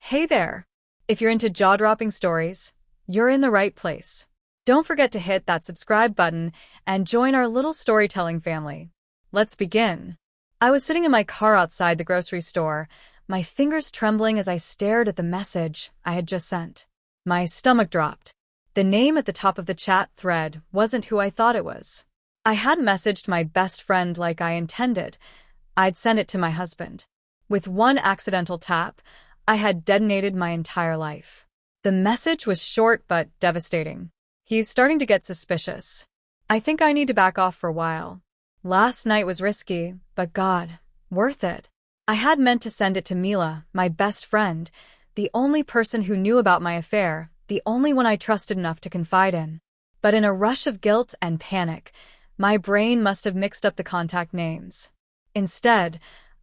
Hey there! If you're into jaw-dropping stories, you're in the right place. Don't forget to hit that subscribe button and join our little storytelling family. Let's begin. I was sitting in my car outside the grocery store, my fingers trembling as I stared at the message I had just sent. My stomach dropped. The name at the top of the chat thread wasn't who I thought it was. I had messaged my best friend like I intended. I'd sent it to my husband. With one accidental tap, I had detonated my entire life. The message was short but devastating. He's starting to get suspicious. I think I need to back off for a while. Last night was risky, but God, worth it. I had meant to send it to Mila, my best friend, the only person who knew about my affair, the only one I trusted enough to confide in. But in a rush of guilt and panic, my brain must have mixed up the contact names. Instead,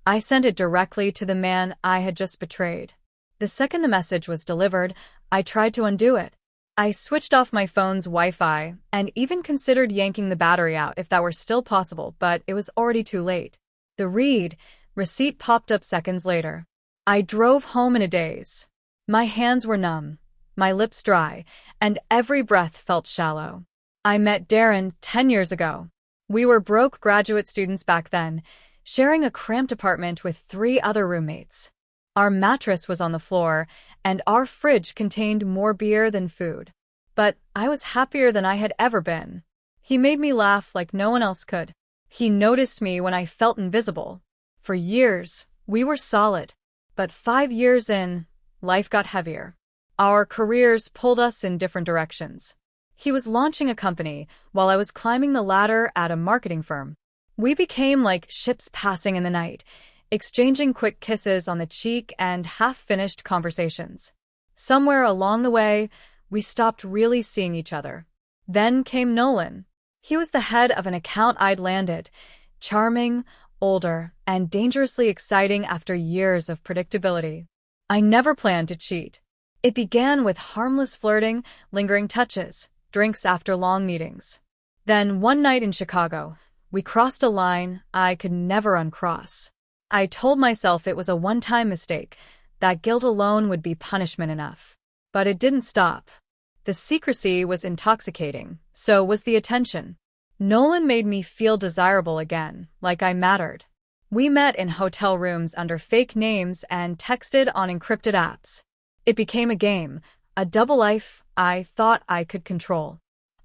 I sent it directly to the man I had just betrayed. The second the message was delivered, I tried to undo it. I switched off my phone's Wi-Fi and even considered yanking the battery out if that were still possible, but it was already too late. The receipt popped up seconds later. I drove home in a daze. My hands were numb, my lips dry, and every breath felt shallow. I met Darren 10 years ago. We were broke graduate students back then, sharing a cramped apartment with 3 other roommates. Our mattress was on the floor, and our fridge contained more beer than food. But I was happier than I had ever been. He made me laugh like no one else could. He noticed me when I felt invisible. For years, we were solid. But 5 years in, life got heavier. Our careers pulled us in different directions. He was launching a company while I was climbing the ladder at a marketing firm. We became like ships passing in the night, exchanging quick kisses on the cheek and half-finished conversations. Somewhere along the way, we stopped really seeing each other. Then came Nolan. He was the head of an account I'd landed, charming, older, and dangerously exciting after years of predictability. I never planned to cheat. It began with harmless flirting, lingering touches, drinks after long meetings. Then, one night in Chicago, we crossed a line I could never uncross. I told myself it was a one-time mistake, that guilt alone would be punishment enough. But it didn't stop. The secrecy was intoxicating, so was the attention. Nolan made me feel desirable again, like I mattered. We met in hotel rooms under fake names and texted on encrypted apps. It became a game, a double life I thought I could control.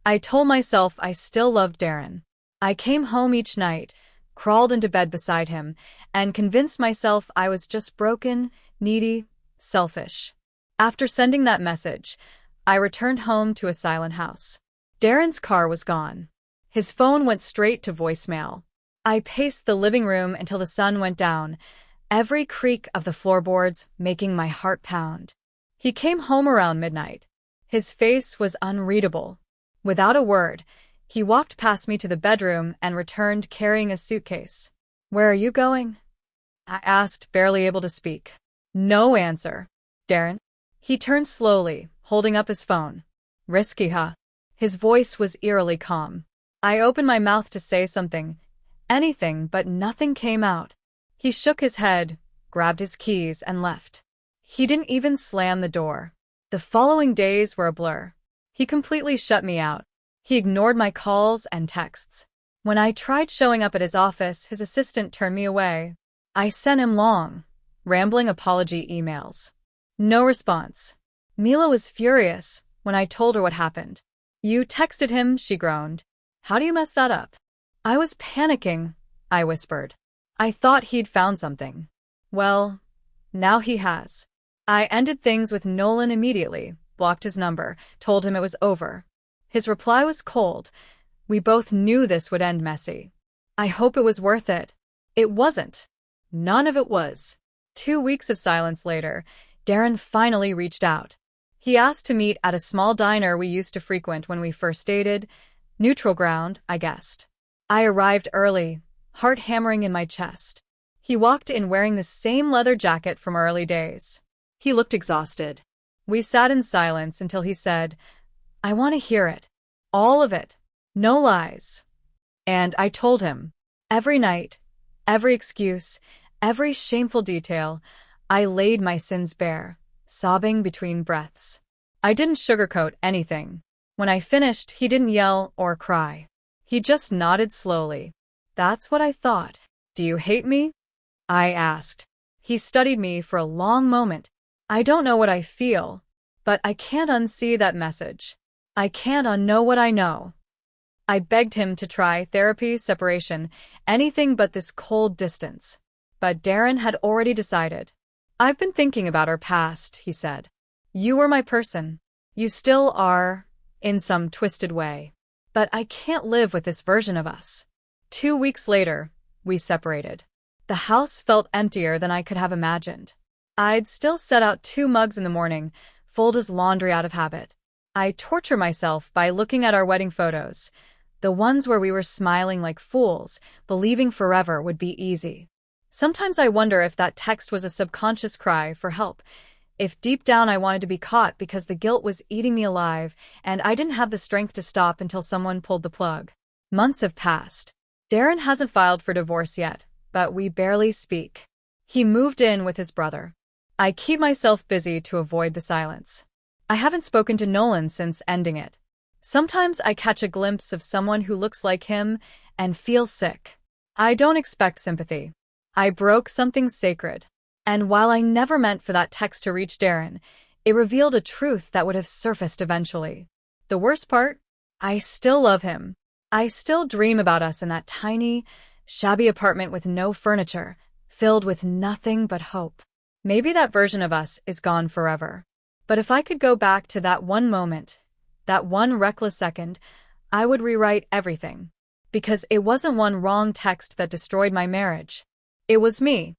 I told myself I still loved Darren. I came home each night, crawled into bed beside him, and convinced myself I was just broken, needy, selfish. After sending that message, I returned home to a silent house. Darren's car was gone. His phone went straight to voicemail. I paced the living room until the sun went down, every creak of the floorboards making my heart pound. He came home around midnight. His face was unreadable. Without a word, he walked past me to the bedroom and returned carrying a suitcase. "Where are you going?" I asked, barely able to speak. No answer. "Darren?" He turned slowly, holding up his phone. "Risky, huh?" His voice was eerily calm. I opened my mouth to say something, anything, but nothing came out. He shook his head, grabbed his keys, and left. He didn't even slam the door. The following days were a blur. He completely shut me out. He ignored my calls and texts. When I tried showing up at his office, his assistant turned me away. I sent him long, rambling apology emails. No response. Mila was furious when I told her what happened. "You texted him," she groaned. "How do you mess that up?" I was panicking, I whispered. I thought he'd found something. Well, now he has. I ended things with Nolan immediately, blocked his number, told him it was over. His reply was cold. We both knew this would end messy. I hope it was worth it. It wasn't. None of it was. 2 weeks of silence later, Darren finally reached out. He asked to meet at a small diner we used to frequent when we first dated. Neutral ground, I guessed. I arrived early, heart hammering in my chest. He walked in wearing the same leather jacket from early days. He looked exhausted. We sat in silence until he said, "I want to hear it. All of it. No lies." And I told him. Every night, every excuse, every shameful detail, I laid my sins bare. sobbing between breaths. I didn't sugarcoat anything. When I finished, he didn't yell or cry. He just nodded slowly. That's what I thought. Do you hate me? I asked. He studied me for a long moment. I don't know what I feel, but I can't unsee that message. I can't unknow what I know. I begged him to try therapy, separation, anything but this cold distance. But Darren had already decided. I've been thinking about our past, he said. You were my person. You still are, in some twisted way. But I can't live with this version of us. 2 weeks later, we separated. The house felt emptier than I could have imagined. I'd still set out 2 mugs in the morning, fold his laundry out of habit. I torture myself by looking at our wedding photos, the ones where we were smiling like fools, believing forever would be easy. Sometimes I wonder if that text was a subconscious cry for help, if deep down I wanted to be caught because the guilt was eating me alive and I didn't have the strength to stop until someone pulled the plug. Months have passed. Darren hasn't filed for divorce yet, but we barely speak. He moved in with his brother. I keep myself busy to avoid the silence. I haven't spoken to Nolan since ending it. Sometimes I catch a glimpse of someone who looks like him and feel sick. I don't expect sympathy. I broke something sacred. And while I never meant for that text to reach Darren, it revealed a truth that would have surfaced eventually. The worst part? I still love him. I still dream about us in that tiny, shabby apartment with no furniture, filled with nothing but hope. Maybe that version of us is gone forever. But if I could go back to that one moment, that one reckless second, I would rewrite everything. Because it wasn't one wrong text that destroyed my marriage. It was me.